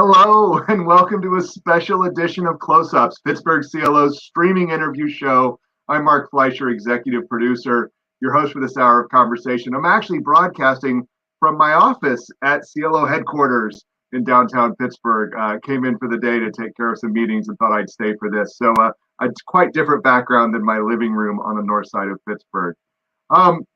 Hello, and welcome to a special edition of Close-Ups, Pittsburgh CLO's streaming interview show. I'm Mark Fleischer, executive producer, your host for this hour of conversation. I'm actually broadcasting from my office at CLO headquarters in downtown Pittsburgh. Came in for the day to take care of some meetings and thought I'd stay for this. So a quite different background than my living room on the north side of Pittsburgh.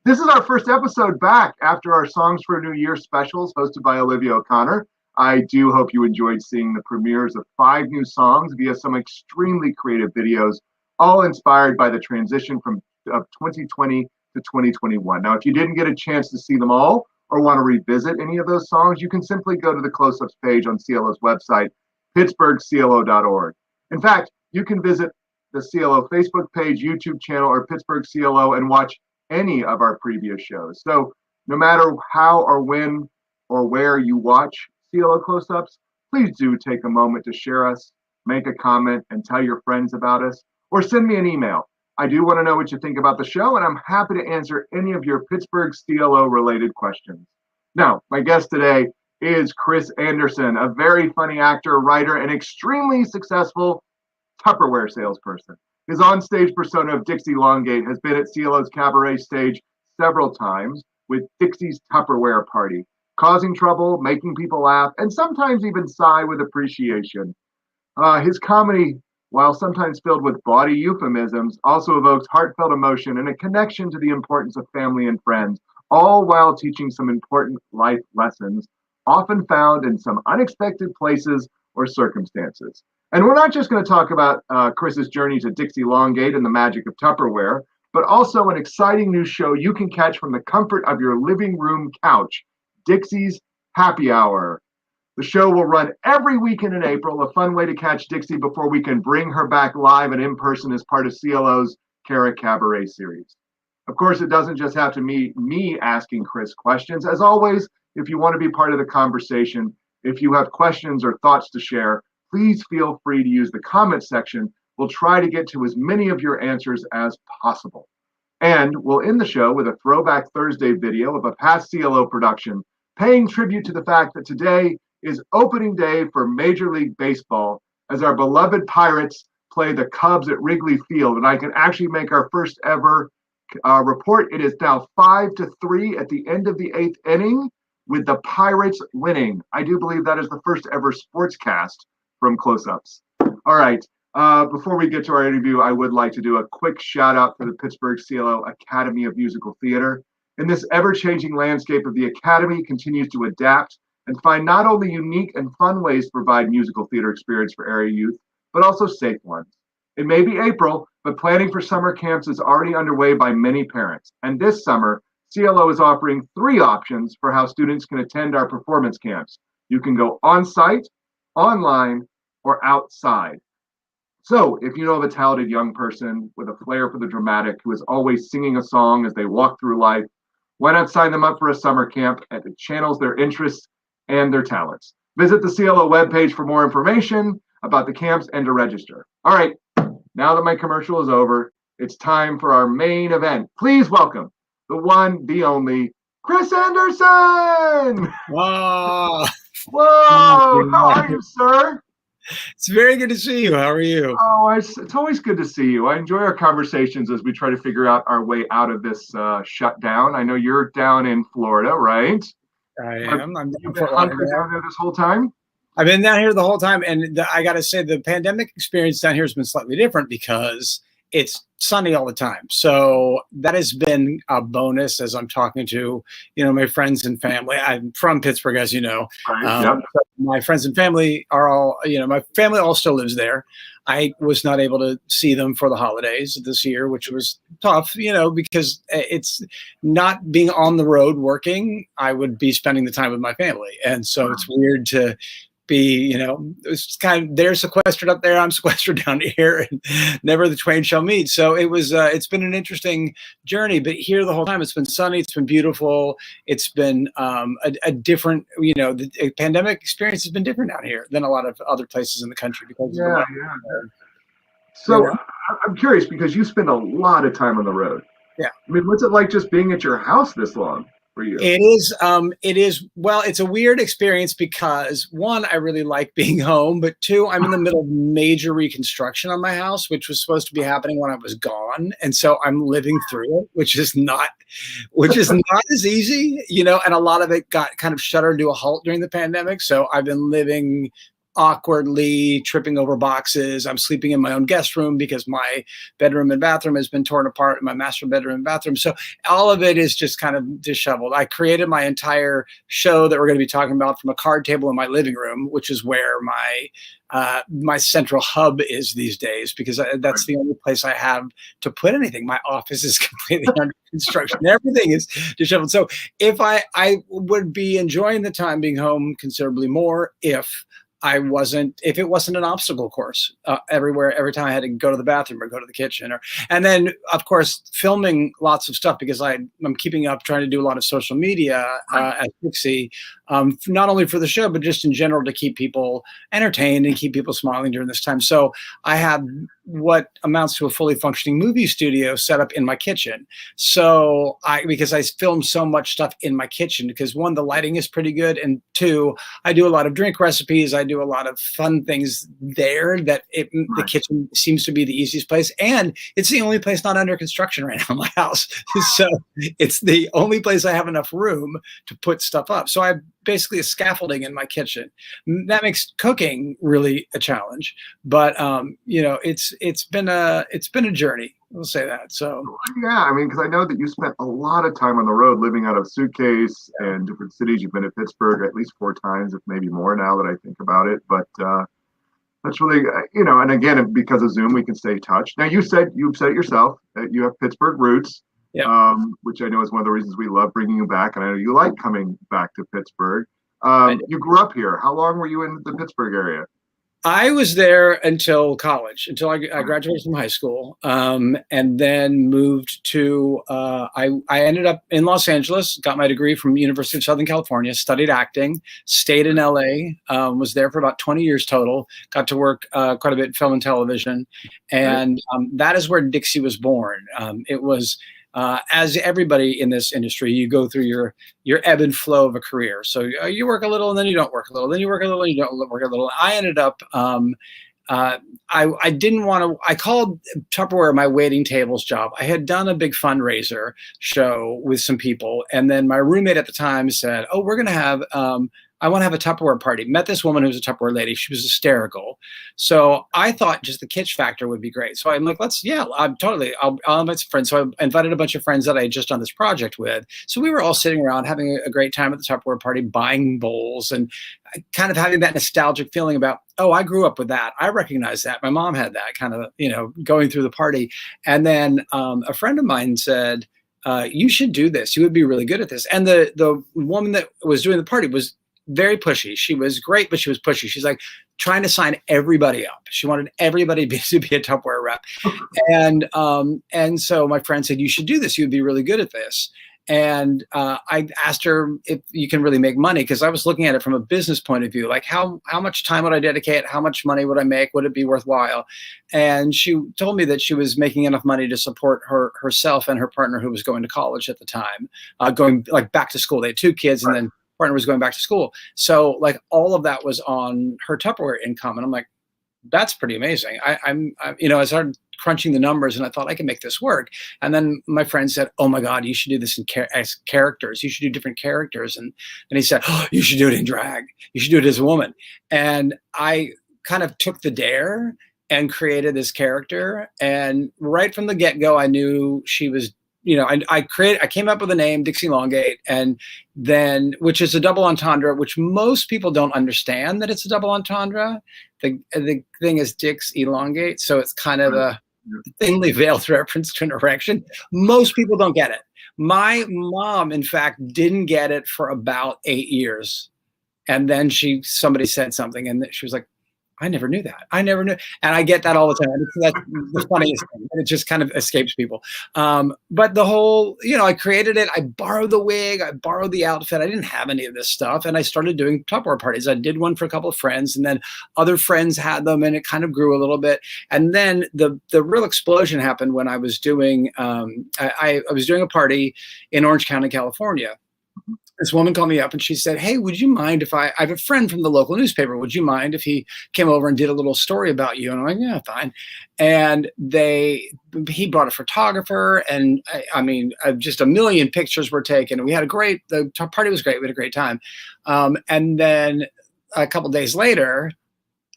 This is our first episode back after our Songs for a New Year specials hosted by Olivia O'Connor. I do hope you enjoyed seeing the premieres of 5 new songs via some extremely creative videos, all inspired by the transition from 2020 to 2021. Now, if you didn't get a chance to see them all or want to revisit any of those songs, you can simply go to the Close-Ups page on CLO's website, pittsburghclo.org. In fact, you can visit the CLO Facebook page, YouTube channel, or Pittsburgh CLO and watch any of our previous shows. So no matter how or when or where you watch CLO Close-Ups, please do take a moment to share us, make a comment, and tell your friends about us, or send me an email. I do want to know what you think about the show, and I'm happy to answer any of your Pittsburgh CLO-related questions. Now, my guest today is Kris Andersson, a very funny actor, writer, and extremely successful Tupperware salesperson. His onstage persona of Dixie Longate has been at CLO's cabaret stage several times with Dixie's Tupperware Party, causing trouble, making people laugh, and sometimes even sigh with appreciation. His comedy, while sometimes filled with bawdy euphemisms, also evokes heartfelt emotion and a connection to the importance of family and friends, all while teaching some important life lessons, often found in some unexpected places or circumstances. And we're not just going to talk about Kris's journey to Dixie Longate and the magic of Tupperware, but also an exciting new show you can catch from the comfort of your living room couch, Dixie's Happy Hour. The show will run every weekend in April, a fun way to catch Dixie before we can bring her back live and in person as part of CLO's Cara Cabaret series. Of course, it doesn't just have to be me asking Kris questions. As always, if you want to be part of the conversation, if you have questions or thoughts to share, please feel free to use the comment section. We'll try to get to as many of your answers as possible. And we'll end the show with a Throwback Thursday video of a past CLO production, paying tribute to the fact that today is opening day for Major League Baseball as our beloved Pirates play the Cubs at Wrigley Field. And I can actually make our first ever report. It is now 5-3 at the end of the 8th inning with the Pirates winning. I do believe that is the first ever sportscast from Close-Ups. All right. Before we get to our interview, I would like to do a quick shout out for the Pittsburgh CLO Academy of Musical Theater. In this ever-changing landscape of the Academy continues to adapt and find not only unique and fun ways to provide musical theater experience for area youth, but also safe ones. It may be April, but planning for summer camps is already underway by many parents. And this summer, CLO is offering 3 options for how students can attend our performance camps. You can go on-site, online, or outside. So if you know of a talented young person with a flair for the dramatic who is always singing a song as they walk through life, why not sign them up for a summer camp that channels their interests and their talents? Visit the CLO webpage for more information about the camps and to register. All right, now that my commercial is over, it's time for our main event. Please welcome the one, the only, Kris Andersson! Wow. Whoa! How are you, sir? It's very good to see you. How are you? Oh, it's always good to see you. I enjoy our conversations as we try to figure out our way out of this shutdown. I know you're down in Florida, right? I am. I'm You've been hunkered down there this whole time? I've been down here the whole time, and I got to say the pandemic experience down here has been slightly different because it's sunny all the time. So that has been a bonus as I'm talking to, my friends and family. I'm from Pittsburgh, as you know. Right, yep. My friends and family are all, my family all still lives there. I was not able to see them for the holidays this year, which was tough, because it's not being on the road working. I would be spending the time with my family. And so it's weird to be, it's kind of, they're sequestered up there, I'm sequestered down here, and never the twain shall meet. So it was, it's been an interesting journey, but here the whole time it's been sunny, it's been beautiful. It's been a different, the pandemic experience has been different down here than a lot of other places in the country because of the So I'm curious because you spend a lot of time on the road. Yeah. I mean, what's it like just being at your house this long? for you? It is, well, it's a weird experience because one, I really like being home, but two, I'm in the middle of major reconstruction on my house, which was supposed to be happening when I was gone. And so I'm living through it, which is not as easy, and a lot of it got kind of shuttered to a halt during the pandemic. So I've been living awkwardly, tripping over boxes. I'm sleeping in my own guest room because my bedroom and bathroom has been torn apart in my master bedroom and bathroom. So all of it is just kind of disheveled. I created my entire show that we're going to be talking about from a card table in my living room, which is where my central hub is these days, because that's the only place I have to put anything. My office is completely under construction. Everything is disheveled. So if I would be enjoying the time being home considerably more if it wasn't an obstacle course every time I had to go to the bathroom or go to the kitchen, and then of course filming lots of stuff because I'm keeping up, trying to do a lot of social media at Dixie, not only for the show but just in general to keep people entertained and keep people smiling during this time. So I have what amounts to a fully functioning movie studio set up in my kitchen. So because I film so much stuff in my kitchen, because one, the lighting is pretty good, and two, I do a lot of drink recipes. I do a lot of fun things there that the kitchen seems to be the easiest place. And it's the only place not under construction right now in my house. So it's the only place I have enough room to put stuff up. So I basically a scaffolding in my kitchen. That makes cooking really a challenge, but it's been a journey. We'll say that. So yeah, I mean, because I know that you spent a lot of time on the road, living out of a suitcase in different cities. You've been to Pittsburgh at least 4 times, if maybe more now that I think about it. But that's really, and again, because of Zoom, we can stay in touch. Now, you've said it yourself that you have Pittsburgh roots. Yeah. Which I know is one of the reasons we love bringing you back, and I know you like coming back to Pittsburgh. You grew up here. How long were you in the Pittsburgh area? I was there until college, until I graduated from high school, and then moved to. I ended up in Los Angeles, got my degree from University of Southern California, studied acting, stayed in LA, was there for about 20 years total. Got to work quite a bit in film and television, and that is where Dixie was born. It was. As everybody in this industry, you go through your ebb and flow of a career. So you work a little and then you don't work a little, then you work a little and you don't work a little. I ended up, I didn't want to, I called Tupperware my waiting tables job. I had done a big fundraiser show with some people. And then my roommate at the time said, oh, we're going to have, I want to have a Tupperware party. Met this woman who was a Tupperware lady. She was hysterical. So I thought just the kitsch factor would be great. So I'm like, I'll invite some friends. So I invited a bunch of friends that I had just done this project with. So we were all sitting around having a great time at the Tupperware party, buying bowls and kind of having that nostalgic feeling about, oh, I grew up with that. I recognize that. My mom had that kind of, going through the party. And then a friend of mine said, you should do this. You would be really good at this. And the woman that was doing the party was very pushy. She was great, but she was pushy. She's like trying to sign everybody up. She wanted everybody to be a Tupperware rep. And so my friend said, you should do this. You would be really good at this. And I asked her if you can really make money, because I was looking at it from a business point of view, like how much time would I dedicate? How much money would I make? Would it be worthwhile? And she told me that she was making enough money to support herself and her partner, who was going to college at the time, going like back to school. They had 2 kids, and then partner was going back to school. So like all of that was on her Tupperware income. And I'm like, that's pretty amazing. I started crunching the numbers and I thought I can make this work. And then my friend said, oh my God, you should do this as characters. You should do different characters. And he said, oh, you should do it in drag. You should do it as a woman. And I kind of took the dare and created this character. And right from the get-go, I knew she was, I came up with the name Dixie Longate, and then, which is a double entendre, which most people don't understand that it's a double entendre. The thing is Dixie Longate, so it's kind of a thinly veiled reference to an erection. Most people don't get it. My mom, in fact, didn't get it for about 8 years, and then somebody said something, and she was like, I never knew that. I never knew. And I get that all the time. That's the funniest thing. It just kind of escapes people. But the whole, I created it. I borrowed the wig. I borrowed the outfit. I didn't have any of this stuff. And I started doing Tupperware parties. I did one for a couple of friends, and then other friends had them, and it kind of grew a little bit. And then the real explosion happened when I was doing, I was doing a party in Orange County, California. this woman called me up and she said, "Hey, would you mind if I have a friend from the local newspaper. Would you mind if he came over and did a little story about you?" And I'm like, "Yeah, fine." And he brought a photographer, and just a million pictures were taken. We had the party was great. We had a great time. And then a couple days later,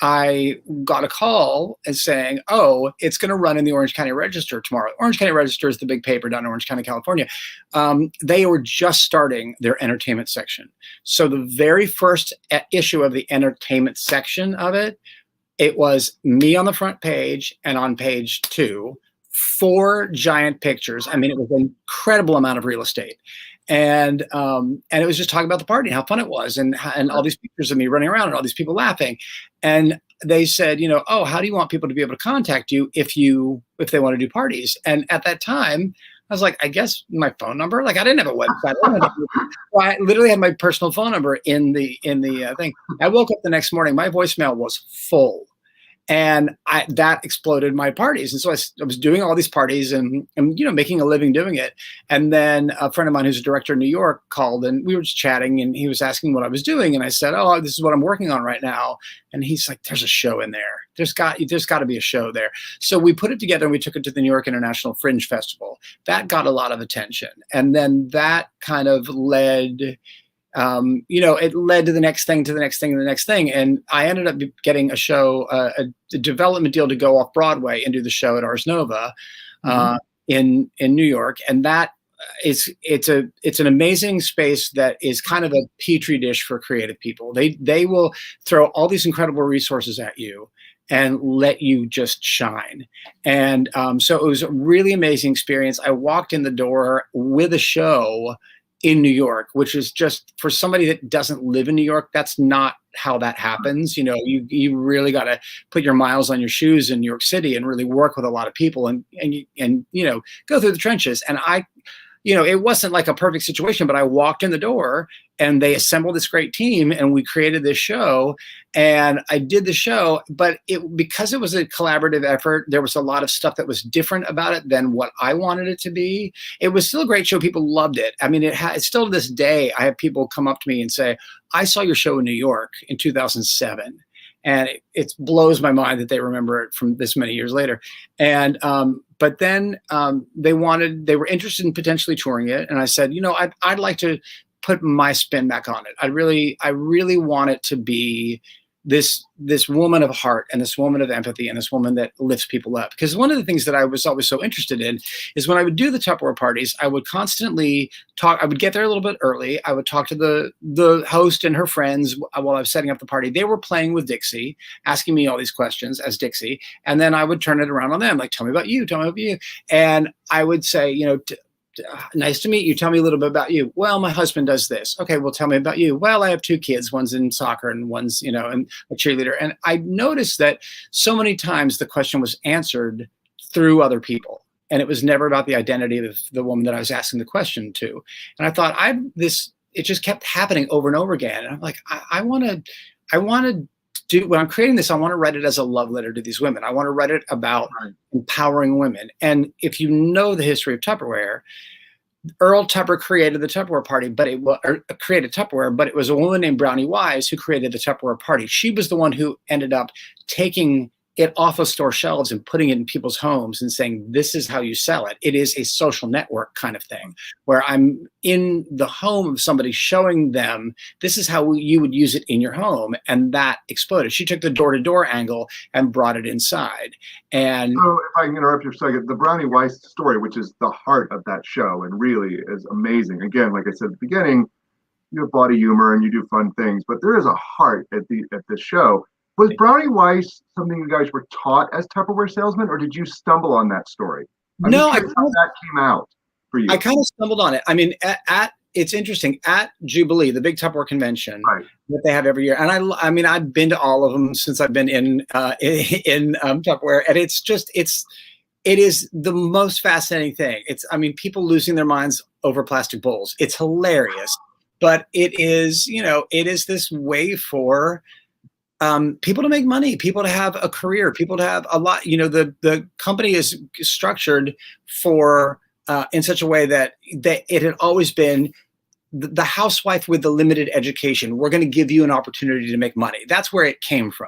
I got a call and saying, "Oh, it's going to run in the Orange County Register tomorrow." Orange County Register is the big paper down in Orange County, California. They were just starting their entertainment section. So the very first issue of the entertainment section of it, it was me on the front page, and on page 2, 4 giant pictures. I mean, it was an incredible amount of real estate. And it was just talking about the party and how fun it was, and all these pictures of me running around and all these people laughing. And they said, "Oh, how do you want people to be able to contact you if they want to do parties?" And at that time, I was like, I guess my phone number. Like, I didn't have a website. I literally had my personal phone number in the thing. I woke up the next morning, my voicemail was full. And that exploded my parties. And so I was doing all these parties and making a living doing it. And then a friend of mine who's a director in New York called, and we were just chatting, and he was asking what I was doing. And I said, "Oh, this is what I'm working on right now." And he's like, "There's a show in there. There's got to be a show there." So we put it together and we took it to the New York International Fringe Festival. That got a lot of attention. And then that kind of led, it led to the next thing, to the next thing, to the next thing. And I ended up getting a show, a development deal to go off Broadway and do the show at Ars Nova in New York. And that it's an amazing space that is kind of a petri dish for creative people. They will throw all these incredible resources at you and let you just shine. And so it was a really amazing experience. I walked in the door with a show in New York, which is just, for somebody that doesn't live in New York, that's not how that happens. You really got to put your miles on your shoes in New York City and really work with a lot of people and go through the trenches. And it wasn't like a perfect situation, but I walked in the door and they assembled this great team and we created this show, and I did the show, but because it was a collaborative effort, there was a lot of stuff that was different about it than what I wanted it to be. It was still a great show. People loved it. I mean, it's still to this day, I have people come up to me and say, "I saw your show in New York in 2007. And it blows my mind that they remember it from this many years later. And, but then they were interested in potentially touring it. And I said, I'd like to put my spin back on it. I really want it to be this woman of heart and this woman of empathy and this woman that lifts people up. Because one of the things that I was always so interested in is when I would do the Tupperware parties, I would constantly talk. I would get there a little bit early. I would talk to the host and her friends while I was setting up the party. They were playing with Dixie, asking me all these questions as Dixie. And then I would turn it around on them, like, "Tell me about you, tell me about you." And I would say, "Nice to meet you. Tell me a little bit about you." "Well, my husband does this." "Okay, well, tell me about you." "Well, I have 2 kids. One's in soccer and one's, and a cheerleader." And I noticed that so many times the question was answered through other people. And it was never about the identity of the woman that I was asking the question to. And I thought, it just kept happening over and over again. And I'm like, I want to do, when I'm creating this, I want to write it as a love letter to these women. I want to write it about empowering women. And if you know the history of Tupperware, Earl Tupper created the Tupperware party, but created Tupperware, but it was a woman named Brownie Wise who created the Tupperware party. She was the one who ended up taking it off of store shelves and putting it in people's homes and saying, "This is how you sell it." It is a social network kind of thing where I'm in the home of somebody showing them, this is how you would use it in your home. And that exploded. She took the door-to-door angle and brought it inside. And so if I can interrupt you for a second, the Brownie Weiss story, which is the heart of that show and really is amazing. Again, like I said at the beginning, you have body humor and you do fun things, but there is a heart at the show. Was Brownie Weiss something you guys were taught as Tupperware salesmen, or did you stumble on that story? No, how that came out for you. I kind of stumbled on it. I mean, it's interesting, at Jubilee, the big Tupperware convention that they have every year, and I've been to all of them since I've been in Tupperware, and it is the most fascinating thing. People losing their minds over plastic bowls. It's hilarious, but it is this way for people to make money, people to have a career, people to have a lot. The company is structured for in such a way that it had always been the housewife with the limited education. We're going to give you an opportunity to make money. That's where it came from.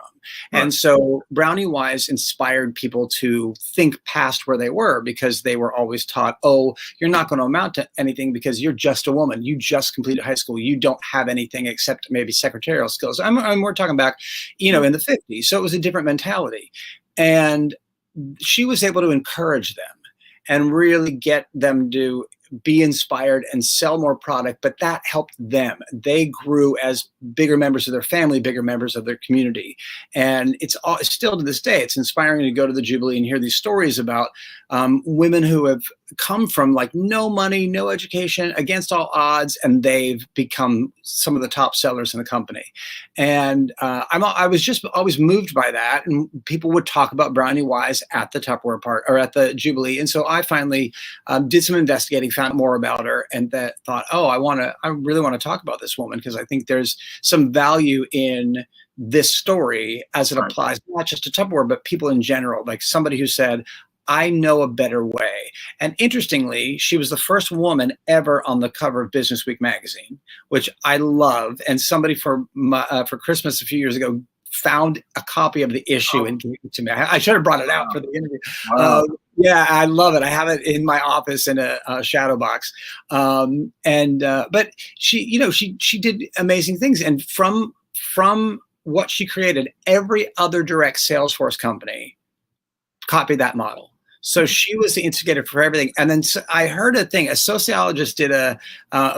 Right. And so Brownie Wise inspired people to think past where they were, because they were always taught, oh, you're not going to amount to anything because you're just a woman. You just completed high school. You don't have anything except maybe secretarial skills. We're talking back, in the 50s. So it was a different mentality. And she was able to encourage them and really get them to be inspired and sell more product, but that helped them. They grew as bigger members of their family, bigger members of their community. And it's still to this day, it's inspiring to go to the Jubilee and hear these stories about women who have come from like no money, no education, against all odds, and they've become some of the top sellers in the company. And I was just always moved by that. And people would talk about Brownie Wise at the Tupperware part or at the Jubilee. And so I finally did some investigating, found more about her, and that thought, oh, I really want to talk about this woman, because I think there's some value in this story as it applies not just to Tupperware, but people in general. Like somebody who said, I know a better way. And interestingly, she was the first woman ever on the cover of Business Week magazine, which I love. And somebody for Christmas a few years ago found a copy of the issue and gave it to me. I should have brought it out for the interview. Wow. Yeah, I love it. I have it in my office in a shadow box. But she did amazing things. And from what she created, every other direct sales force company copied that model. So she was the instigator for everything. And then I heard a thing, a sociologist did a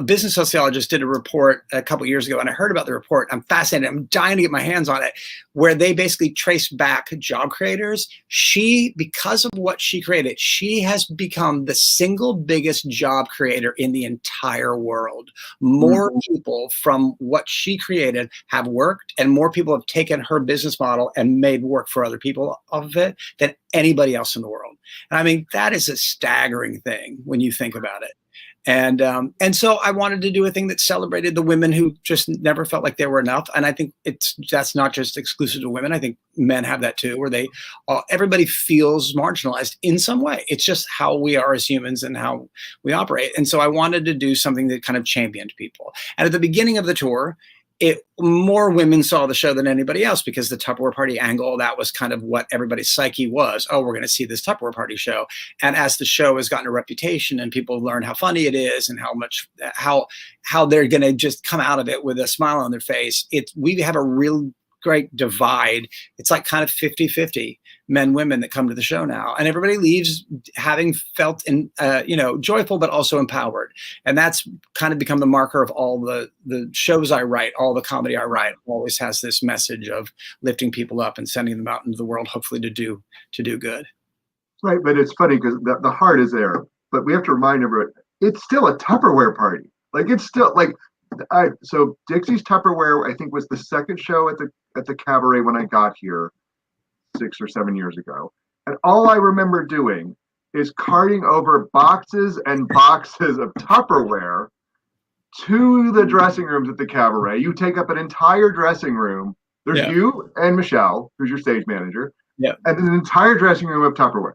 business sociologist did a report a couple of years ago, and I heard about the report. I'm fascinated. I'm dying to get my hands on it, where they basically traced back job creators. Because of what she created, she has become the single biggest job creator in the entire world. More people from what she created have worked, and more people have taken her business model and made work for other people off of it than anybody else in the world. And I mean, that is a staggering thing when you think about it. And so I wanted to do a thing that celebrated the women who just never felt like they were enough. And I think that's not just exclusive to women. I think men have that too, where everybody feels marginalized in some way. It's just how we are as humans and how we operate. And so I wanted to do something that kind of championed people. And at the beginning of the tour, more women saw the show than anybody else, because the Tupperware party angle, that was kind of what everybody's psyche was. Oh, we're going to see this Tupperware party show. And as the show has gotten a reputation and people learn how funny it is and how they're going to just come out of it with a smile on their face, we have a real great divide. It's like kind of 50-50 men, women that come to the show now, and everybody leaves having felt joyful, but also empowered. And that's kind of become the marker of all the shows I write, all the comedy I write always has this message of lifting people up and sending them out into the world, hopefully to do good. Right. But it's funny because the heart is there, but we have to remind everyone, it's still a Tupperware party. Like it's still like, so Dixie's Tupperware, I think, was the second show at the cabaret when I got here 6 or 7 years ago. And all I remember doing is carting over boxes and boxes of Tupperware to the dressing rooms at the cabaret. You take up an entire dressing room. There's you and Michelle, who's your stage manager, and an entire dressing room of Tupperware.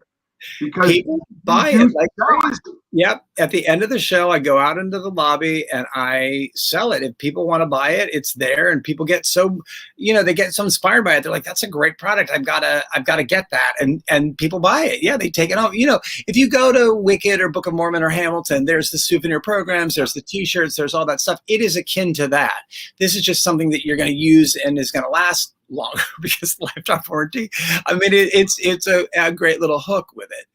Because people buy it like crazy. Yep. At the end of the show, I go out into the lobby and I sell it. If people want to buy it, it's there, and people get so inspired by it. They're like, "That's a great product. I've got to get that." And people buy it. Yeah, they take it home. If you go to Wicked or Book of Mormon or Hamilton, there's the souvenir programs, there's the T-shirts, there's all that stuff. It is akin to that. This is just something that you're going to use and is going to last longer because lifetime warranty. I mean, it's a great little hook with it.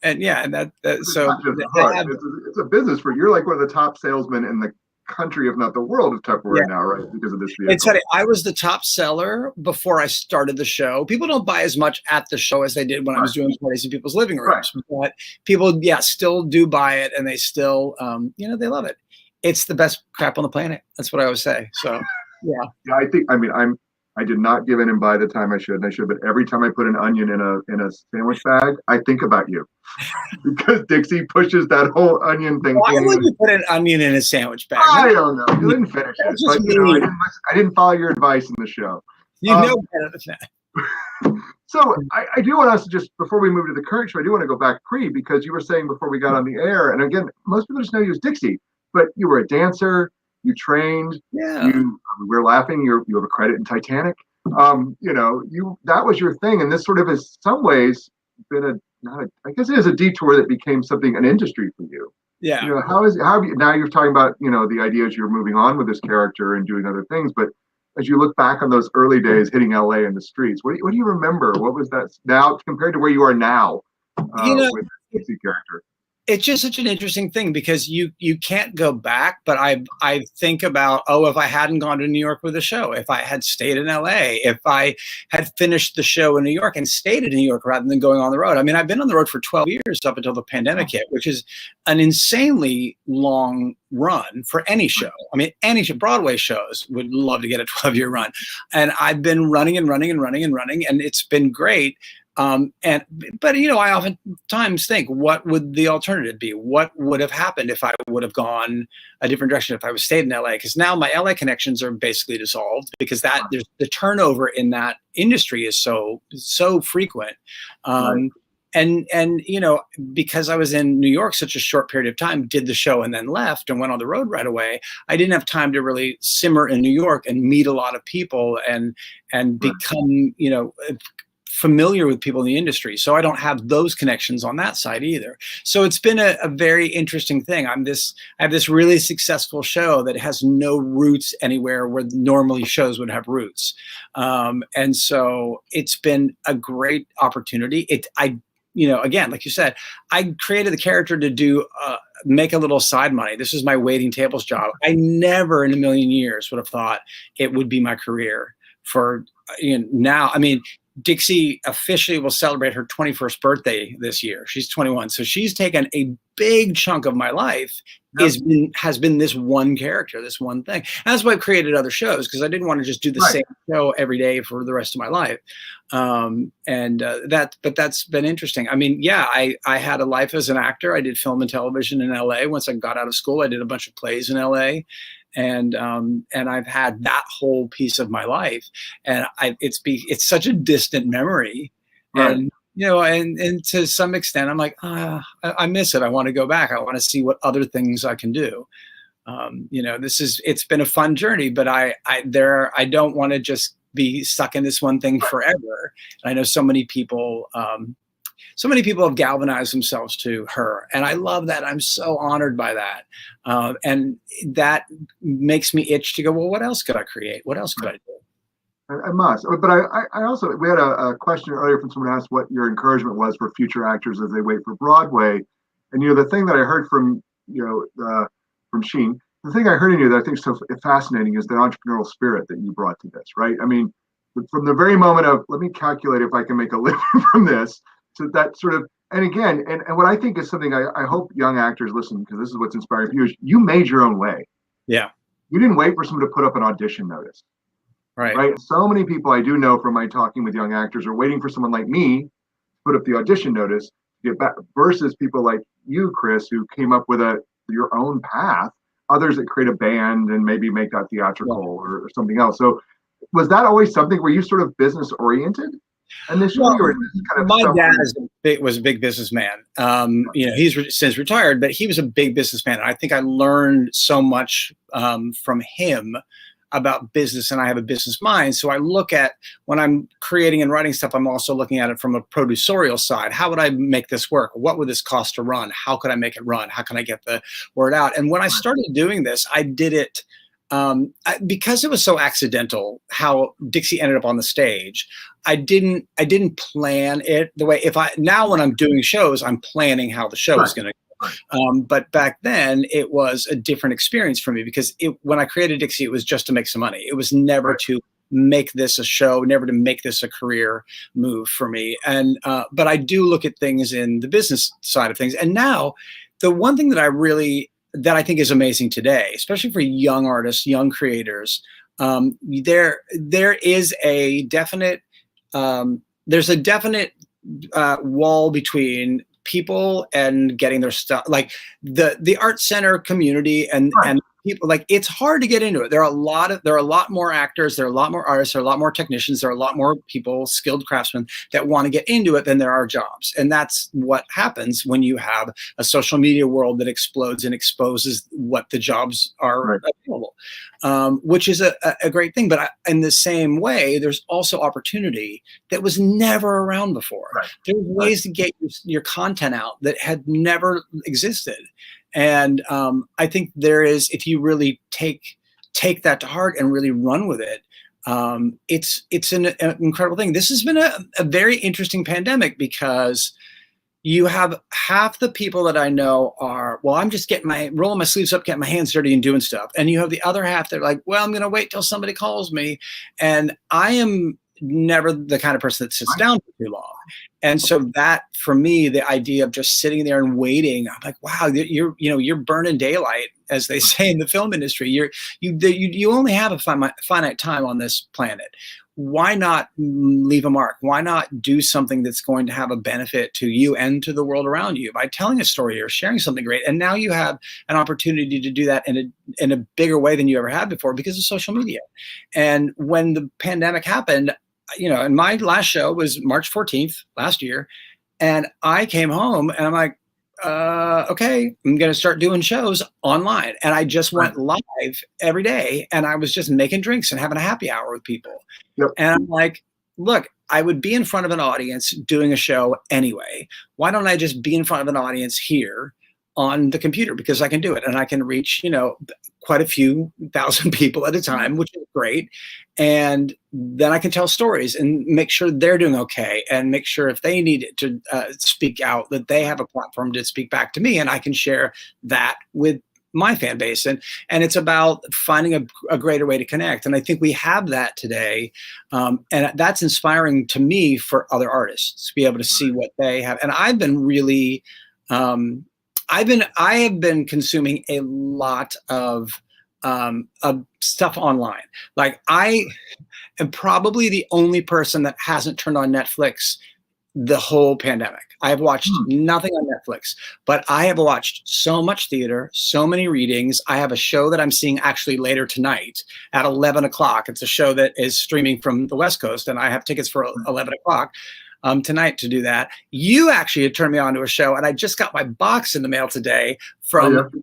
It's a business for you're like one of the top salesmen in the country, if not the world, of Tupperware now, right? Because of this vehicle. It's funny. I was the top seller before I started the show. People don't buy as much at the show as they did when I was doing parties in people's living rooms, but people, still do buy it, and they still, they love it. It's the best crap on the planet. That's what I always say. So, I did not give in and buy the time I should, but every time I put an onion in a sandwich bag, I think about you. Because Dixie pushes that whole onion thing. Why would you put an onion in a sandwich bag? I don't know. You didn't finish it. But, I didn't follow your advice in the show. You know better than that. So I do want us to just, before we move to the current show, I do want to go back because you were saying before we got on the air, and again, most people just know you as Dixie. but you were a dancer, you trained, Yeah. we're laughing, you have a credit in Titanic. That was your thing. And this sort of has some ways been I guess it is a detour that became an industry for you. Yeah. How have you, now you're talking about, the ideas you're moving on with this character and doing other things, but as you look back on those early days hitting LA in the streets, what do you remember? What was that now compared to where you are now with the Dixie character? It's just such an interesting thing because you can't go back, but I think about, if I hadn't gone to New York with the show, if I had stayed in LA, if I had finished the show in New York and stayed in New York rather than going on the road. I mean, I've been on the road for 12 years up until the pandemic hit, which is an insanely long run for any show. I mean, Broadway shows would love to get a 12-year run. And I've been running and running and running and running, and it's been great. But I oftentimes think, what would the alternative be? What would have happened if I would have gone a different direction, if I was stayed in LA? Because now my LA connections are basically dissolved because there's the turnover in that industry is so frequent. Right. And because I was in New York such a short period of time, did the show and then left and went on the road right away, I didn't have time to really simmer in New York and meet a lot of people and become, familiar with people in the industry. So I don't have those connections on that side either. So it's been a very interesting thing. I have this really successful show that has no roots anywhere where normally shows would have roots. And so it's been a great opportunity. Again, like you said, I created the character to make a little side money. This is my waiting tables job. I never in a million years would have thought it would be my career for, now. I mean, Dixie officially will celebrate her 21st birthday this year. She's 21. So she's taken a big chunk of my life has been this one character, this one thing. And that's why I've created other shows, because I didn't want to just do the same show every day for the rest of my life. But that's been interesting. I mean, I had a life as an actor. I did film and television in LA. Once I got out of school, I did a bunch of plays in LA. And I've had that whole piece of my life, and it's such a distant memory, and and to some extent, I'm like, I miss it. I want to go back. I want to see what other things I can do. It's been a fun journey, but I don't want to just be stuck in this one thing forever. And I know so many people have galvanized themselves to her. And I love that. I'm so honored by that. And that makes me itch to go, well, what else could I create? What else could I do? I must. But I also, we had a question earlier from someone who asked what your encouragement was for future actors as they wait for Broadway. And, the thing that I heard from Sheen, the thing I heard in you that I think is so fascinating is the entrepreneurial spirit that you brought to this, right? I mean, from the very moment of, let me calculate if I can make a living from this, to that sort of, and again, and what I think is something I hope young actors listen, because this is what's inspiring for you, is you made your own way. Yeah. You didn't wait for someone to put up an audition notice. Right. So many people I do know from my talking with young actors are waiting for someone like me to put up the audition notice to get back, versus people like you, Kris, who came up with your own path, others that create a band and maybe make that theatrical or something else. So was that always something, were you sort of business oriented initially? Or kind of my dad was a big businessman. He's since retired, but he was a big businessman. I think I learned so much from him about business, and I have a business mind. So I look at, when I'm creating and writing stuff, I'm also looking at it from a producerial side. How would I make this work? What would this cost to run? How could I make it run? How can I get the word out? And when I started doing this, I did it because it was so accidental how Dixie ended up on the stage. I didn't plan it the way, now when I'm doing shows, I'm planning how the show is going to go. But back then it was a different experience for me, because when I created Dixie, it was just to make some money. It was never to make this a show, never to make this a career move for me. And but I do look at things in the business side of things. And now the one thing that I think is amazing today, especially for young artists, young creators, there is a definite there's a definite wall between people and getting their stuff, like the art center community and people, like, it's hard to get into it. There are a lot more actors, there are a lot more artists, there are a lot more technicians, there are a lot more people, skilled craftsmen that want to get into it than there are jobs. And that's what happens when you have a social media world that explodes and exposes what the jobs are available, which is a great thing. But in the same way, there's also opportunity that was never around before. There's ways to get your content out that had never existed. And I think there is, if you really take that to heart and really run with it, it's an incredible thing. This has been a very interesting pandemic because you have half the people that I know are, well, I'm just rolling my sleeves up, getting my hands dirty and doing stuff. And you have the other half that are like, well, I'm going to wait till somebody calls me. And I am never the kind of person that sits down for too long. And so that, for me, the idea of just sitting there and waiting, I'm like, wow, you're burning daylight, as they say in the film industry. You only have a finite time on this planet. Why not leave a mark? Why not do something that's going to have a benefit to you and to the world around you by telling a story or sharing something great? And now you have an opportunity to do that in a bigger way than you ever had before because of social media. And when the pandemic happened, and my last show was March 14th last year, and I came home and I'm like, okay, I'm going to start doing shows online. And I just went live every day, and I was just making drinks and having a happy hour with people. And I'm like, look, I would be in front of an audience doing a show anyway. Why don't I just be in front of an audience here on the computer? Because I can do it, and I can reach, quite a few thousand people at a time, which is great. And then I can tell stories and make sure they're doing okay, and make sure if they need to speak out, that they have a platform to speak back to me, and I can share that with my fan base. And it's about finding a greater way to connect. And I think we have that today. And that's inspiring to me for other artists to be able to see what they have. And I've been really, I have been consuming a lot of stuff online. Like, I am probably the only person that hasn't turned on Netflix the whole pandemic. I have watched nothing on Netflix, but I have watched so much theater, so many readings. I have a show that I'm seeing actually later tonight at 11 o'clock. It's a show that is streaming from the West Coast, and I have tickets for 11 o'clock. Tonight to do that. You actually had turned me on to a show, and I just got my box in the mail today from the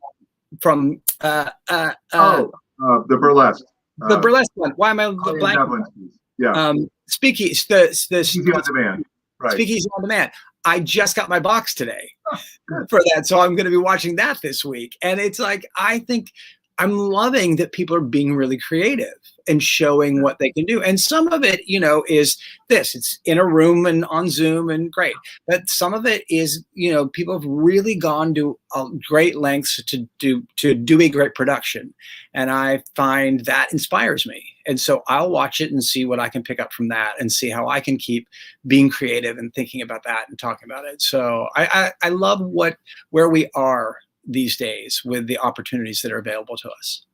burlesque. The burlesque one. Why am I blank? Speakeasy. Speakeasy on Demand. Right. Speakeasy on Demand. I just got my box today for that, so I'm going to be watching that this week. And it's like, I think I'm loving that people are being really creative and showing what they can do. And some of it, is this. It's in a room and on Zoom, and great. But some of it is, people have really gone to great lengths to do a great production. And I find that inspires me. And so I'll watch it and see what I can pick up from that, and see how I can keep being creative and thinking about that and talking about it. So I love where we are these days with the opportunities that are available to us.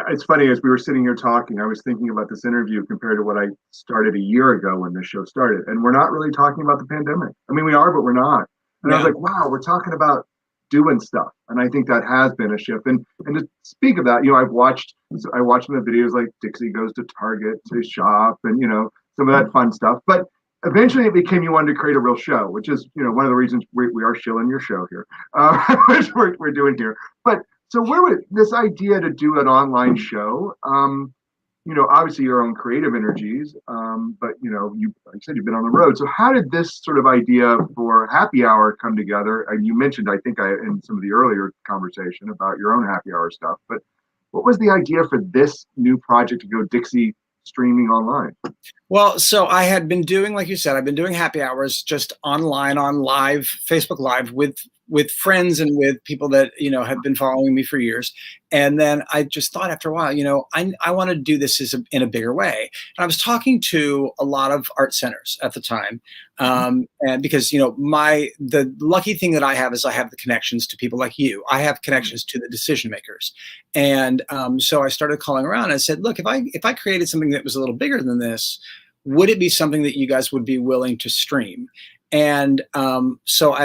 It's funny, as we were sitting here talking, I was thinking about this interview compared to what I started a year ago when this show started. And we're not really talking about the pandemic. I mean, we are, but we're not. And I was like, wow, we're talking about doing stuff. And I think that has been a shift. And to speak of that, I watched the videos like Dixie goes to Target to shop and, some of that fun stuff. But eventually it became you wanted to create a real show, which is, one of the reasons we are shilling your show here, which we're doing here. But so where would this idea to do an online show, obviously your own creative energies, but, you, like I said, you've been on the road. So how did this sort of idea for Happy Hour come together? And you mentioned, I think in some of the earlier conversation about your own Happy Hour stuff, but what was the idea for this new project to go Dixie streaming online? Well, so I had been doing, like you said, I've been doing happy hours just online, on live, Facebook Live with friends and with people that, have been following me for years. And then I just thought after a while, I want to do this in a bigger way. And I was talking to a lot of art centers at the time. And because, the lucky thing that I have is I have the connections to people like you. I have connections to the decision makers. And so I started calling around and I said, look, if I created something that was a little bigger than this, would it be something that you guys would be willing to stream? And and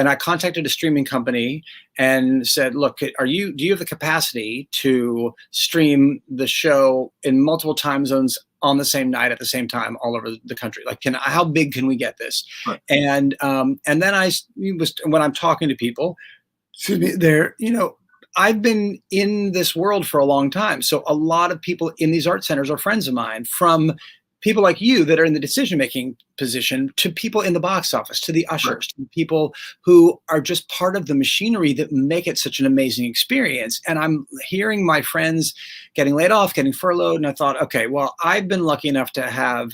I contacted a streaming company and said, look, do you have the capacity to stream the show in multiple time zones on the same night at the same time all over the country? Like, how big can we get this? Right. And then when I'm talking to people, I've been in this world for a long time. So a lot of people in these art centers are friends of mine, from people like you that are in the decision-making position to people in the box office, to the ushers, to people who are just part of the machinery that make it such an amazing experience. And I'm hearing my friends getting laid off, getting furloughed. And I thought, okay, well, I've been lucky enough to have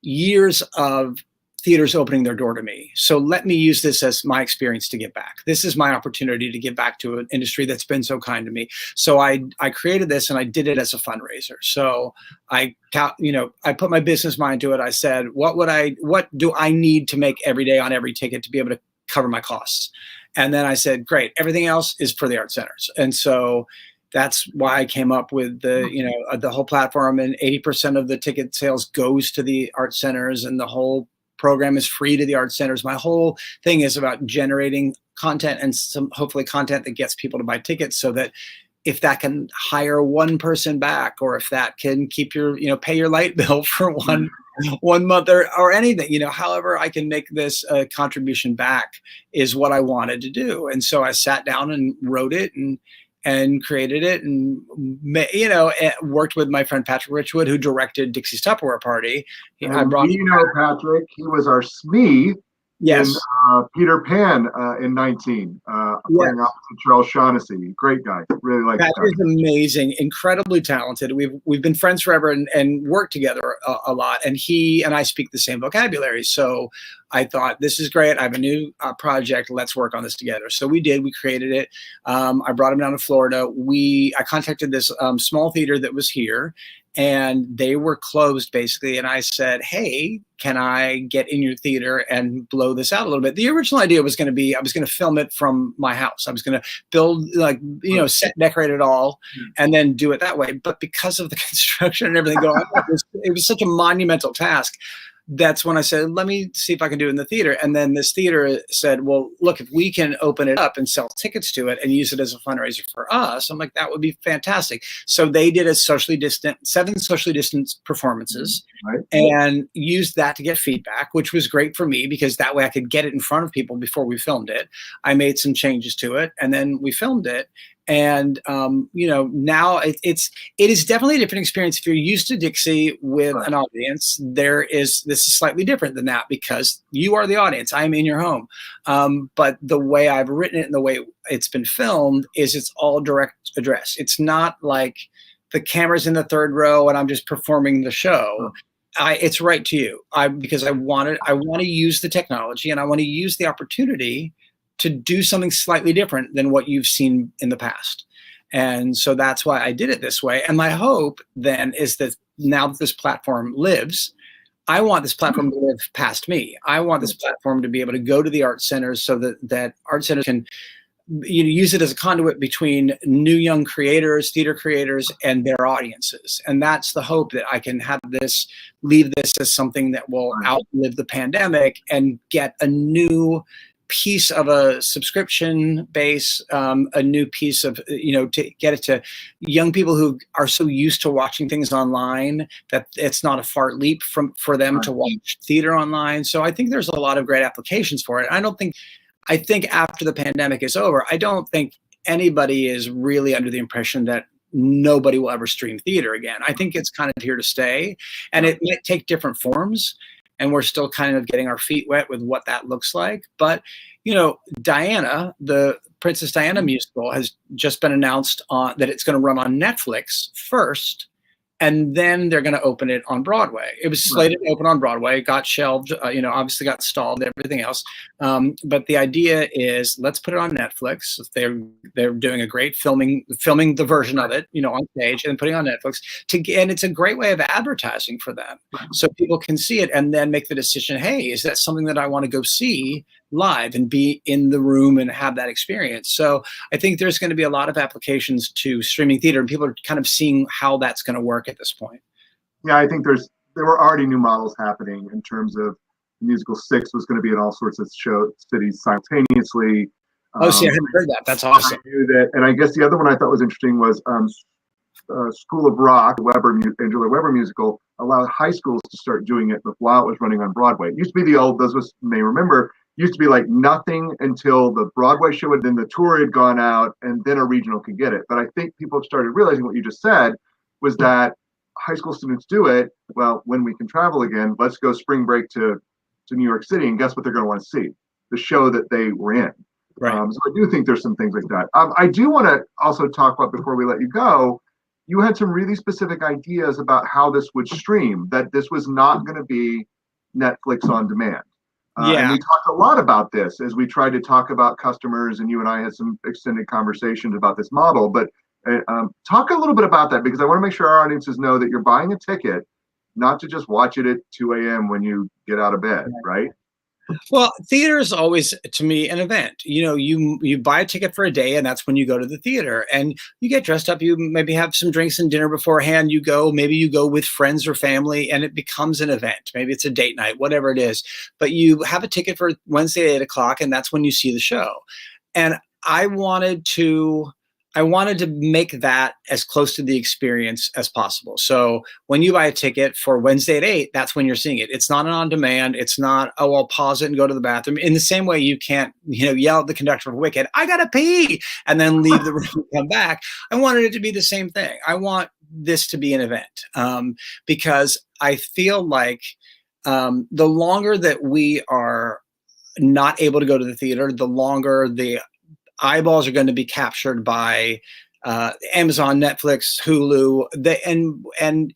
years of theaters opening their door to me. So let me use this as my experience to give back. This is my opportunity to give back to an industry that's been so kind to me. So I created this, and I did it as a fundraiser. So I put my business mind to it. I said, what do I need to make every day on every ticket to be able to cover my costs? And then I said, great, everything else is for the art centers. And so that's why I came up with the whole platform, and 80% of the ticket sales goes to the art centers, and the whole program is free to the art centers. My whole thing is about generating content, and hopefully content that gets people to buy tickets, so that if that can hire one person back, or if that can keep pay your light bill for one month or anything, however I can make this a contribution back, is what I wanted to do. And so I sat down and wrote it and created it, and worked with my friend Patrick Richwood, who directed Dixie's Tupperware Party. Patrick, he was our SME in Peter Pan in 19, playing opposite Charles Shaughnessy. Great guy, really like that. Is amazing, incredibly talented. We've been friends forever and worked together a lot. And he and I speak the same vocabulary. So I thought, this is great. I have a new project. Let's work on this together. So we did. We created it. I brought him down to Florida. I contacted this small theater that was here, and they were closed basically. And I said, hey, can I get in your theater and blow this out a little bit? The original idea was going to be, I was going to film it from my house. I was going to build, set, decorate it all, and then do it that way. But because of the construction and everything going on, it was such a monumental task. That's when I said, let me see if I can do it in the theater. And then this theater said, well, look, if we can open it up and sell tickets to it and use it as a fundraiser for us, I'm like, that would be fantastic. So they did 7 socially distanced performances, and used that to get feedback, which was great for me, because that way I could get it in front of people before we filmed it. I made some changes to it, and then we filmed it. And, now it is definitely a different experience. If you're used to Dixie with an audience, this is slightly different than that, because you are the audience. I'm in your home. But the way I've written it and the way it's been filmed is it's all direct address. It's not like the camera's in the third row and I'm just performing the show. It's right to you. Because I want to use the technology, and I want to use the opportunity to do something slightly different than what you've seen in the past. And so that's why I did it this way. And my hope then is that now that this platform lives, I want this platform to live past me. I want this platform to be able to go to the art centers, so that art centers can use it as a conduit between new young creators, theater creators, and their audiences. And that's the hope, that I can leave this as something that will outlive the pandemic and get a new piece of a subscription base, a new piece of, to get it to young people who are so used to watching things online that it's not a far leap for them to watch theater online. So I think there's a lot of great applications for it. I think after the pandemic is over, I don't think anybody is really under the impression that nobody will ever stream theater again. I think it's kind of here to stay, and it might take different forms. And we're still kind of getting our feet wet with what that looks like. But, Diana, the Princess Diana musical, has just been announced that it's going to run on Netflix first, and then they're going to open it on Broadway. It was slated to open on Broadway, got shelved, obviously got stalled, everything else. But the idea is, let's put it on Netflix. They're doing a great filming the version of it, on stage, and putting it on Netflix. And it's a great way of advertising for them, so people can see it and then make the decision. Hey, is that something that I want to go see live and be in the room and have that experience? So I think there's going to be a lot of applications to streaming theater, and people are kind of seeing how that's going to work at this point. Yeah, I think there were already new models happening in terms of the musical Six was going to be in all sorts of cities simultaneously. See, I haven't heard that. That's awesome. I knew that, and I guess the other one I thought was interesting was School of Rock, Angela Weber musical, allowed high schools to start doing it while it was running on Broadway. It used to be those of us may remember, used to be like nothing until the Broadway show and then the tour had gone out and then a regional could get it. But I think people have started realizing what you just said was that high school students do it. Well, when we can travel again, let's go spring break to New York City, and guess what they're going to want to see? The show that they were in. Right. So I do think there's some things like that. I do want to also talk about, before we let you go, you had some really specific ideas about how this would stream, that this was not going to be Netflix on demand. And we talked a lot about this as we tried to talk about customers, and you and I had some extended conversations about this model. But talk a little bit about that, because I want to make sure our audiences know that you're buying a ticket, not to just watch it at 2 a.m. when you get out of bed, right? Well, theater is always, to me, an event. You buy a ticket for a day, and that's when you go to the theater, and you get dressed up. You maybe have some drinks and dinner beforehand. Maybe you go with friends or family, and it becomes an event. Maybe it's a date night, whatever it is. But you have a ticket for Wednesday at 8 o'clock, and that's when you see the show. And I wanted to make that as close to the experience as possible. So when you buy a ticket for Wednesday at 8, that's when you're seeing it. It's not an on-demand. It's not, oh, I'll pause it and go to the bathroom. In the same way you can't, yell at the conductor of Wicked, I gotta pee, and then leave the room and come back. I wanted it to be the same thing. I want this to be an event, because I feel like the longer that we are not able to go to the theater, the longer the eyeballs are going to be captured by Amazon, Netflix, Hulu, and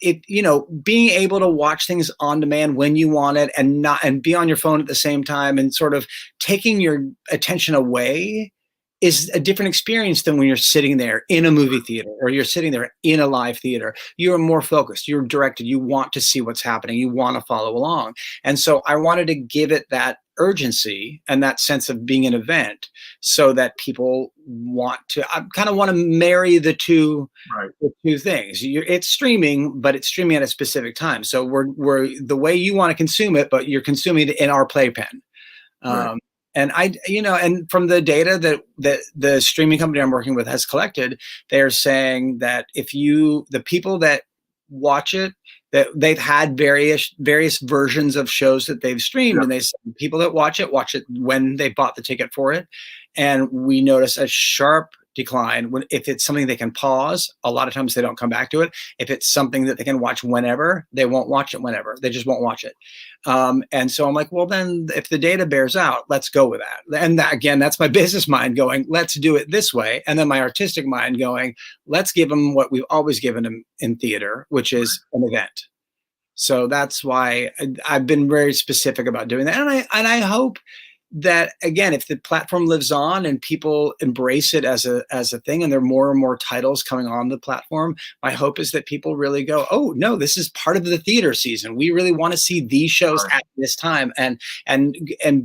it, being able to watch things on demand when you want it, and be on your phone at the same time, and sort of taking your attention away is a different experience than when you're sitting there in a movie theater or you're sitting there in a live theater. You're more focused, you're directed, you want to see what's happening, you want to follow along. And so I wanted to give it that urgency and that sense of being an event, so that people I kind of want to marry the two, the two things. It's streaming, but it's streaming at a specific time. So we're the way you want to consume it, but you're consuming it in our playpen. And and from the data that the streaming company I'm working with has collected, they're saying that the people that watch it, that they've had various versions of shows that they've streamed, and they said people that watch it when they bought the ticket for it, and we notice a sharp decline if it's something they can pause. A lot of times they don't come back to it. If it's something that they can watch whenever, they won't watch it whenever. They just won't watch it. And so I'm like, well, then if the data bears out, let's go with that. And that, again, that's my business mind going, let's do it this way. And then my artistic mind going, let's give them what we've always given them in theater, which is an event. So that's why I've been very specific about doing that. And I hope that, again, if the platform lives on and people embrace it as a thing, and there are more and more titles coming on the platform, my hope is that people really go, oh no, this is part of the theater season. We really want to see these shows at this time, and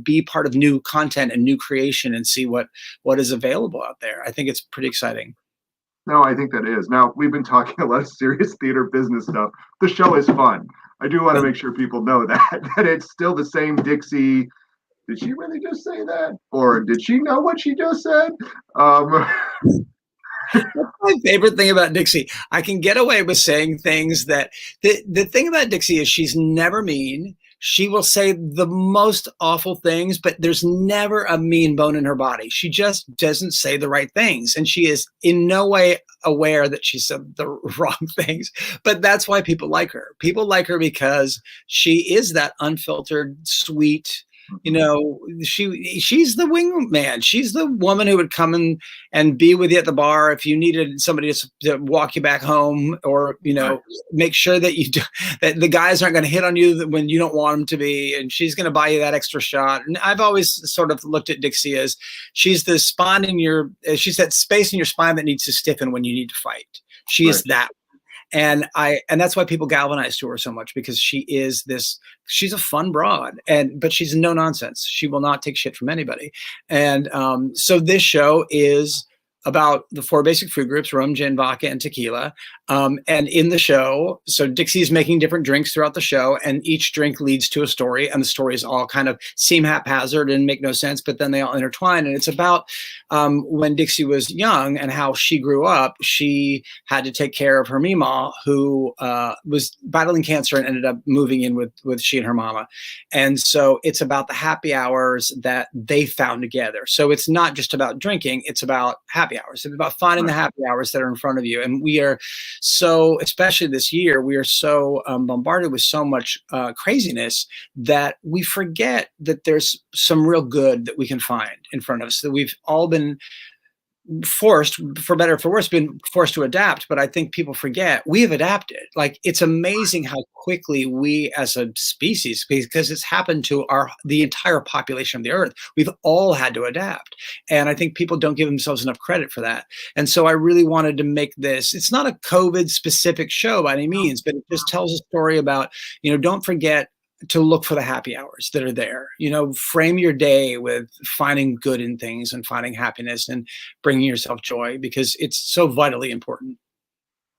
be part of new content and new creation, and see what is available out there. I think it's pretty exciting. No, I think that is. Now, we've been talking a lot of serious theater business stuff. The show is fun. I do want to make sure people know that it's still the same Dixie. Did she really just say that? Or did she know what she just said? That's my favorite thing about Dixie. I can get away with saying things that the thing about Dixie is she's never mean. She will say the most awful things, but there's never a mean bone in her body. She just doesn't say the right things. And she is in no way aware that she said the wrong things. But that's why people like her. People like her because she is that unfiltered, sweet, she's the wingman. She's the woman who would come and be with you at the bar if you needed somebody to walk you back home, or make sure that that the guys aren't going to hit on you when you don't want them to be, and she's going to buy you that extra shot. And I've always sort of looked at Dixie as she's the spine she's that space in your spine that needs to stiffen when you need to fight. She is that. And that's why people galvanize to her so much, because she's a fun broad, but she's no nonsense. She will not take shit from anybody. And so this show is about the 4 basic food groups: rum, gin, vodka, and tequila. And in the show, so Dixie's making different drinks throughout the show, and each drink leads to a story, and the stories all kind of seem haphazard and make no sense, but then they all intertwine. And it's about when Dixie was young and how she grew up. She had to take care of her Mima, who was battling cancer and ended up moving in with she and her mama. And so it's about the happy hours that they found together. So it's not just about drinking, it's about happy hours. It's about finding the happy hours that are in front of you. And we are so, especially this year, we are so bombarded with so much craziness that we forget that there's some real good that we can find in front of us, that we've all been forced, for better or for worse, been forced to adapt. But I think people forget we have adapted. Like, it's amazing how quickly we as a species, because it's happened to the entire population of the earth, we've all had to adapt. And I think people don't give themselves enough credit for that. And so I really wanted to make this, it's not a COVID specific show by any means, but it just tells a story about, don't forget to look for the happy hours that are there. Frame your day with finding good in things and finding happiness and bringing yourself joy, because it's so vitally important.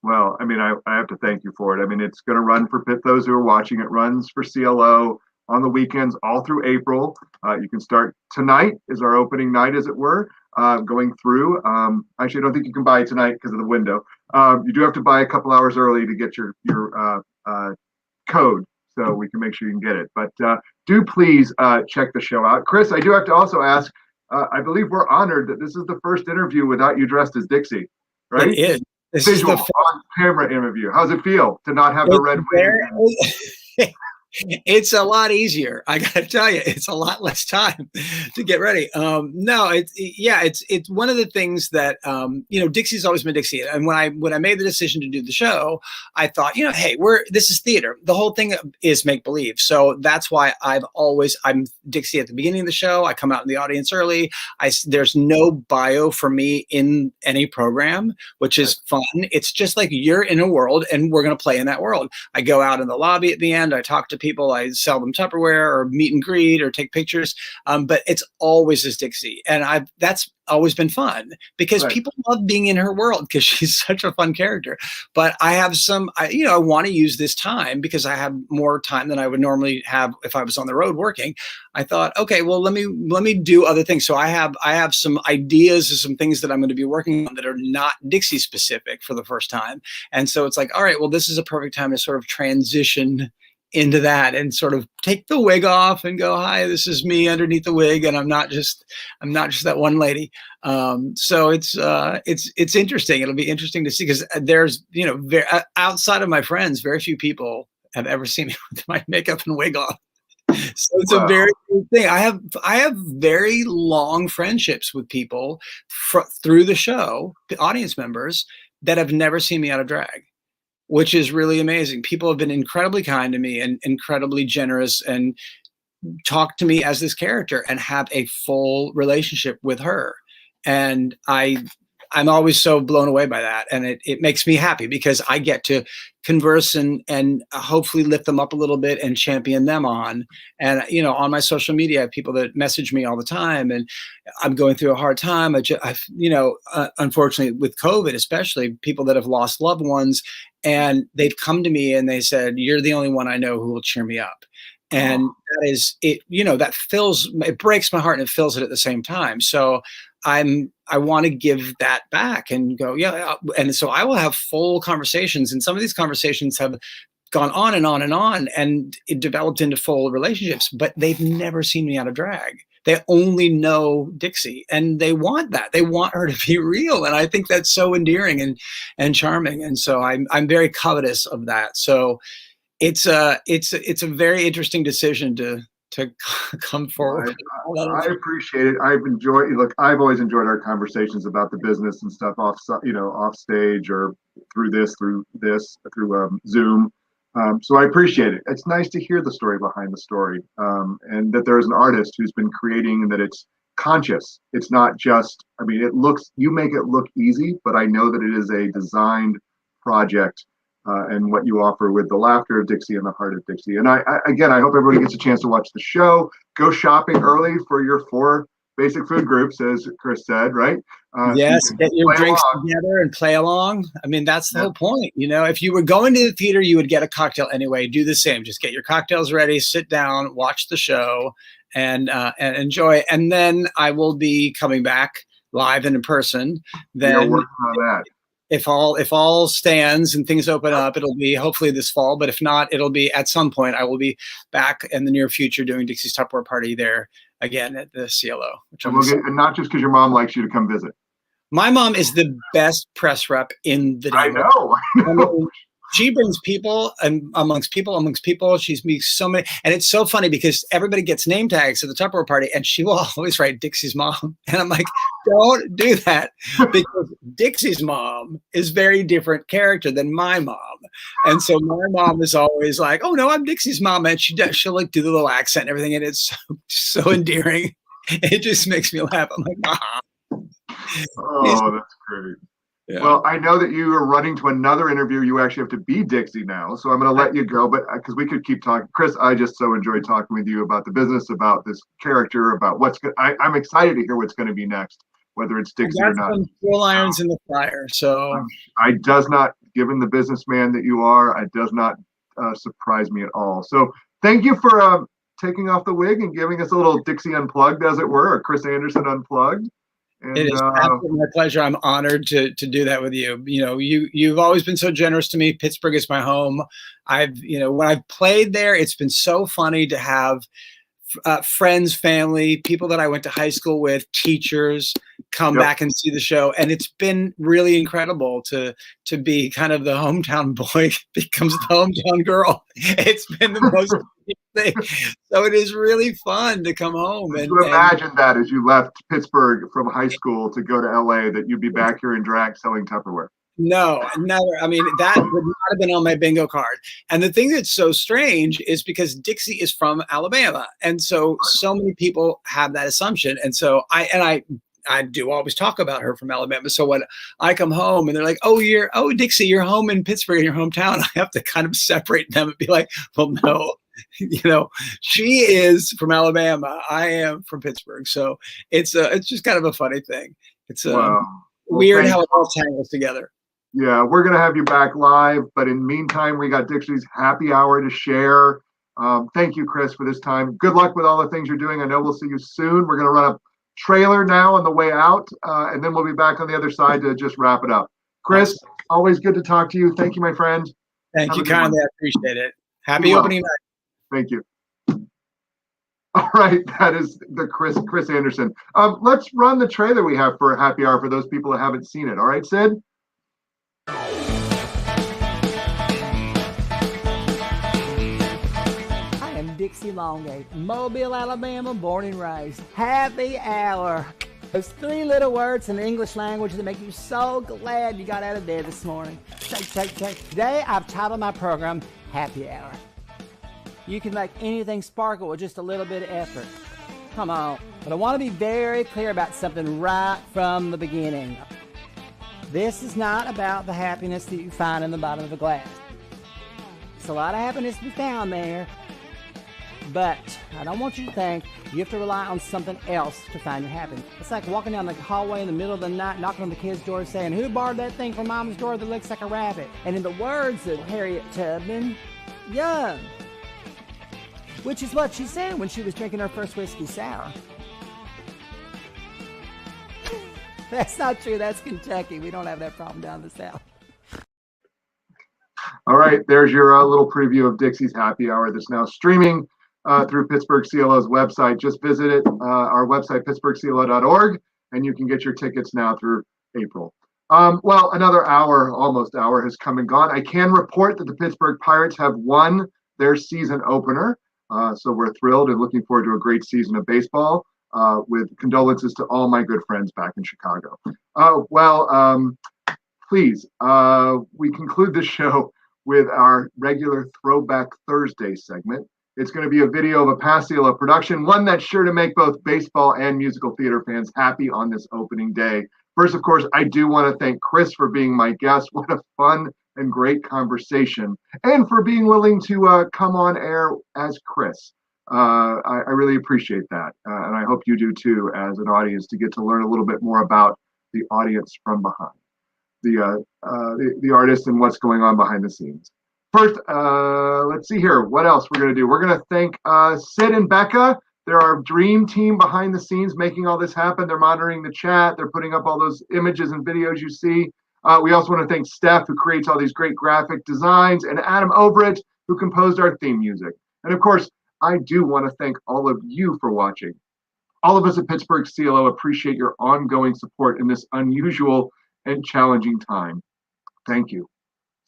Well, I mean, I have to thank you for it. I mean, it's going to run for those who are watching. It runs for CLO on the weekends all through April. You can start tonight is our opening night, as it were, going through. Actually, I don't think you can buy it tonight because of the window. You do have to buy a couple hours early to get your code, so we can make sure you can get it. But do please check the show out. Kris, I do have to also ask, I believe we're honored that this is the first interview without you dressed as Dixie, right? It is. This Visual is on-camera interview. How's it feel to not have the red wig? It's a lot easier. I got to tell you, it's a lot less time to get ready. No, it's one of the things that, Dixie's always been Dixie. And when I made the decision to do the show, I thought, hey, this is theater. The whole thing is make believe. So that's why I'm Dixie at the beginning of the show. I come out in the audience early. There's no bio for me in any program, which is fun. It's just like you're in a world and we're going to play in that world. I go out in the lobby at the end. I talk to people, I sell them Tupperware or meet and greet or take pictures. But it's always as Dixie. And that's always been fun because people love being in her world because she's such a fun character. But I have I want to use this time because I have more time than I would normally have if I was on the road working. I thought, okay, well, let me do other things. So I have some ideas of some things that I'm going to be working on that are not Dixie specific for the first time. And so it's like, all right, well, this is a perfect time to sort of transition into that and sort of take the wig off and go, hi, this is me underneath the wig. And I'm not just that one lady. So it's interesting. It'll be interesting to see because there's, outside of my friends, very few people have ever seen me with my makeup and wig off. So it's a very good thing. I have very long friendships with people through the show, the audience members that have never seen me out of drag, which is really amazing. People have been incredibly kind to me and incredibly generous and talk to me as this character and have a full relationship with her. And I'm always so blown away by that. And it makes me happy because I get to converse and hopefully lift them up a little bit and champion them on. And, on my social media, I have people that message me all the time and I'm going through a hard time. Unfortunately with COVID, especially people that have lost loved ones, and they've come to me and they said, you're the only one I know who will cheer me up. And that is it, it breaks my heart and it fills it at the same time. So I want to give that back and go, yeah. And so I will have full conversations, and some of these conversations have gone on and on and on, and it developed into full relationships, but they've never seen me out of drag. They only know Dixie, and they want that. They want her to be real. And I think that's so endearing and charming. And so I'm very covetous of that. So it's a very interesting decision to come forward. I appreciate it. I've always enjoyed our conversations about the business and stuff off stage or through Zoom. So I appreciate it. It's nice to hear the story behind the story, and that there's an artist who's been creating and that it's conscious. It's not just, you make it look easy, but I know that it is a designed project. And what you offer with the laughter of Dixie and the heart of Dixie. And I hope everybody gets a chance to watch the show. Go shopping early for your 4 basic food groups, as Kris said, right? Yes, so you get can your play drinks along. together and play along. I mean, that's the whole point. If you were going to the theater, you would get a cocktail anyway. Do the same. Just get your cocktails ready, sit down, watch the show, and enjoy. And then I will be coming back live and in person. We are Then, working on that. if all stands and things open up, it'll be hopefully this fall. But if not, it'll be at some point. I will be back in the near future doing Dixie's Tupperware Party there again at the CLO. And not just because your mom likes you to come visit. My mom is the best press rep in the damn world. I know. I mean, she brings people and amongst people. She's meets so many, and it's so funny because everybody gets name tags at the Tupperware Party, and she will always write Dixie's mom, and I'm like, don't do that, because Dixie's mom is very different character than my mom, and so my mom is always like, oh no, I'm Dixie's mom, and she'll like do the little accent and everything, and it's so endearing. It just makes me laugh. I'm like, Mom. Oh, that's great. Yeah. Well, I know that you are running to another interview. You actually have to be Dixie now, so I'm going to let you go. But because we could keep talking, Kris, I just so enjoyed talking with you about the business, about this character, about what's good. I'm excited to hear what's going to be next, whether it's Dixie or not. Some full irons in the fire. So I does not, given the businessman that you are, it does not surprise me at all. So thank you for taking off the wig and giving us a little Dixie Unplugged, as it were, or Kris Andersson Unplugged. And, it is absolutely my pleasure. I'm honored to do that with you. You've always been so generous to me. Pittsburgh is my home. When I've played there, it's been so funny to have friends, family, people that I went to high school with, teachers come back and see the show. And it's been really incredible to be kind of the hometown boy becomes the hometown girl. It's been the most thing. So it is really fun to come home. And imagine that as you left Pittsburgh from high school to go to LA, that you'd be back here in drag selling Tupperware. No, never. I mean, that would not have been on my bingo card. And the thing that's so strange is because Dixie is from Alabama. And so many people have that assumption. And so I do always talk about her from Alabama. So when I come home and they're like, oh, Dixie, you're home in Pittsburgh, in your hometown, I have to kind of separate them and be like, well, no, she is from Alabama. I am from Pittsburgh. So it's just kind of a funny thing. It's weird how it all tangles together. Yeah, we're going to have you back live. But in the meantime, we got Dixie's Happy Hour to share. Thank you, Kris, for this time. Good luck with all the things you're doing. I know we'll see you soon. We're going to run a trailer now on the way out, and then we'll be back on the other side to just wrap it up. Kris, always good to talk to you. Thank you, my friend. Thank you kindly. I appreciate it. Happy opening night. Thank you. All right, that is the Kris Andersson. Let's run the trailer we have for Happy Hour for those people that haven't seen it. All right, Sid? Dixie Longate, Mobile, Alabama, born and raised. Happy Hour. Those three little words in the English language that make you so glad you got out of bed this morning. Shake. Today, I've titled my program, Happy Hour. You can make anything sparkle with just a little bit of effort. Come on. But I want to be very clear about something right from the beginning. This is not about the happiness that you find in the bottom of a glass. There's a lot of happiness to be found there. But I don't want you to think you have to rely on something else to find your happiness. It's like walking down the hallway in the middle of the night, knocking on the kid's door saying, who borrowed that thing from Mama's door that looks like a rabbit? And in the words of Harriet Tubman, Young. Which is what she said when she was drinking her first whiskey sour. That's not true. That's Kentucky. We don't have that problem down the South. All right. There's your little preview of Dixie's Happy Hour that's now streaming through Pittsburgh CLO's website. Just visit it, our website, pittsburghclo.org, and you can get your tickets now through April. Well, another almost hour has come and gone. I can report that the Pittsburgh Pirates have won their season opener. So we're thrilled and looking forward to a great season of baseball, with condolences to all my good friends back in Chicago. Please, we conclude the show with our regular Throwback Thursday segment. It's going to be a video of a past CLO production, one that's sure to make both baseball and musical theater fans happy on this opening day. First, of course, I do want to thank Kris for being my guest. What a fun and great conversation, and for being willing to come on air as Kris. I really appreciate that, and I hope you do too, as an audience, to get to learn a little bit more about the audience from behind, the artist and what's going on behind the scenes. First, let's see here. What else we're going to do? We're going to thank Sid and Becca. They're our dream team behind the scenes making all this happen. They're monitoring the chat. They're putting up all those images and videos you see. We also want to thank Steph, who creates all these great graphic designs, and Adam Overett, who composed our theme music. And of course, I do want to thank all of you for watching. All of us at Pittsburgh CLO appreciate your ongoing support in this unusual and challenging time. Thank you.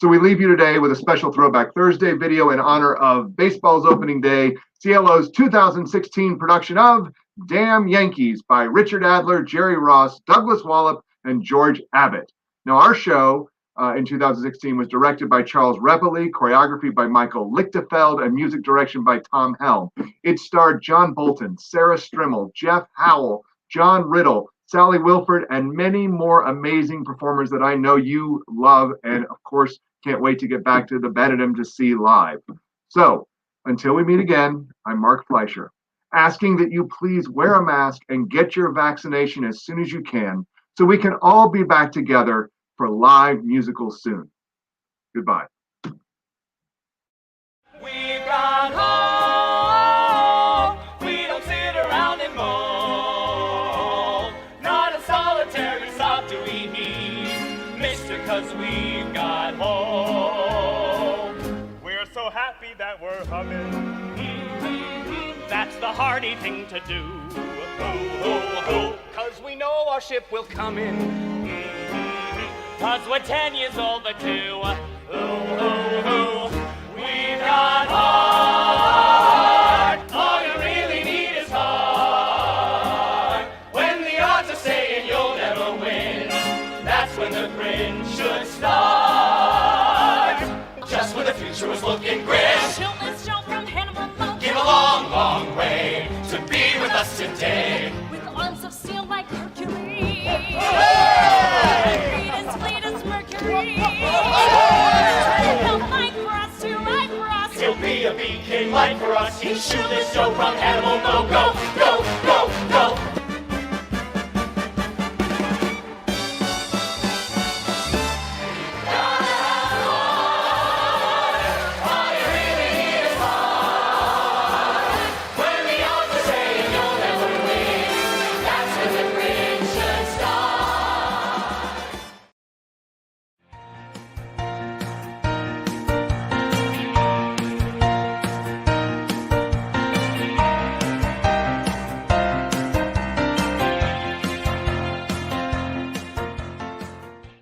So we leave you today with a special Throwback Thursday video in honor of baseball's opening day, CLO's 2016 production of Damn Yankees by Richard Adler, Jerry Ross, Douglas Wallop, and George Abbott. Now, our show in 2016 was directed by Charles Repoli, choreography by Michael Lichtefeld, and music direction by Tom Helm. It starred John Bolton, Sarah Strimmel, Jeff Howell, John Riddle, Sally Wilford, and many more amazing performers that I know you love and, of course, can't wait to get back to the Benedum to see live. So, until we meet again, I'm Mark Fleischer, asking that you please wear a mask and get your vaccination as soon as you can so we can all be back together for live musicals soon. Goodbye. We've gone home. We don't sit around and moan. Not a solitary sob do we need, mister, 'cause we've got home. We're so happy that we're humming. That's the hearty thing to do. 'Cause we know our ship will come in. 'Cause we're 10 years older too. We've got heart. All you really need is heart. When the odds are saying you'll never win, that's when the grin should start. Just when the future was looking grim, give a long, long way to be with us today. With arms of steel like Mercury. Fleetest Mercury. He'll fight for us to ride for us. He'll be a beacon light for us. He's shoeless Joe from Animal No-Go.